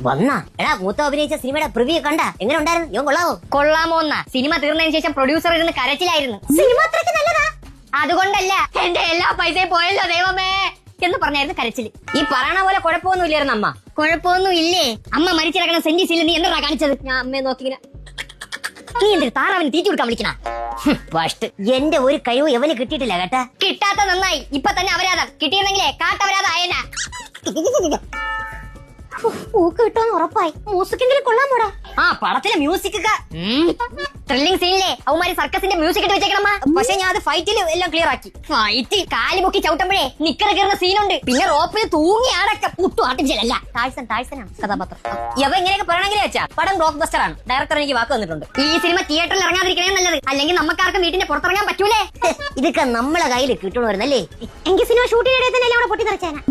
വന്നാ എടാ മൂത്ത അഭിനയിച്ച സിനിമയുടെ പ്രിവ്യൂ കണ്ട എങ്ങനെ ഉണ്ടായിരുന്നു? യോ കൊള്ളാമോ എന്നാ? സിനിമ തീർന്നതിന് ശേഷം പ്രൊഡ്യൂസർ ഇരുന്ന് കരച്ചിലായിരുന്നു. സിനിമ അത്രയ്ക്ക് നല്ലതാ? അതുകൊണ്ടല്ല, എന്റെ എല്ലാ പൈസയും പോയല്ലോ ദൈവമേ എന്ന് പറഞ്ഞായിരുന്നു കരച്ചില്. ഈ പറയണ പോലെ കുഴപ്പമൊന്നും ഇല്ലായിരുന്നു അമ്മ. കുഴപ്പമൊന്നും ഇല്ലേ? അമ്മ മരിച്ചിറങ്ങണ സെന്റീസിൽ നീ എന്താ കാണിച്ചത്? ഞാൻ അമ്മയെ നോക്കിങ്ങനെ നീ എന്തൊരു താറാവിന് തീറ്റി കൊടുക്കാൻ വിളിക്കണ? ഫസ്റ്റ് എന്റെ ഒരു കഴിവ് എവന് കിട്ടിയിട്ടില്ല കേട്ടാ. കിട്ടാത്ത നന്നായി. ഇപ്പൊ തന്നെ അപരാധം. കിട്ടിയിരുന്നെങ്കിലേ കാട്ടപരാധം ആയേനാ. പൂക്ക് കിട്ടുമെന്ന് ഉറപ്പായി. മ്യൂസിക്കെങ്കിലും കൊള്ളാൻ പോടാ. ആ പടത്തിലെ മ്യൂസിക് ത്രില്ലിംഗ് സീനിലെ അവന്മാര് സർക്കസിന്റെ മ്യൂസിക് ഇട്ട് വെച്ചേക്കണമ്മ. പക്ഷെ ഞാൻ അത് ഫൈറ്റിൽ എല്ലാം ക്ലിയർ ആക്കി. ഫൈറ്റ് കാല് പൊക്കി ചവിട്ടുമ്പോഴേ നിക്കറ കയറുന്ന സീനുണ്ട്. പിന്നെ റോപ്പിൽ തൂങ്ങി ആടക്ക പുത്തു ആർട്ടിഫിഷ്യൽ അല്ല, താഴ്സനാണ് കഥാപാത്രം. ഇവ ഇങ്ങനെയൊക്കെ പറയണമെങ്കിൽ വെച്ചാ പടം ബ്ലോക്ക് ബസ്റ്റർ ആണ്. ഡയറക്ടർ എനിക്ക് വാക്ക് തന്നിട്ടുണ്ട്. ഈ സിനിമ തിയേറ്ററിൽ ഇറങ്ങാതിരിക്കണേ നല്ലത്. അല്ലെങ്കിൽ നമുക്കാർക്കും വീട്ടിന്റെ പുറത്തിറങ്ങാൻ പറ്റൂലേ. ഇതൊക്കെ നമ്മളെ കയ്യിൽ കിട്ടണമായിരുന്നല്ലേ? എങ്കിൽ സിനിമ ഷൂട്ടിനിടെ തന്നെ അവിടെ പൊട്ടിത്തെറിച്ചാനാ.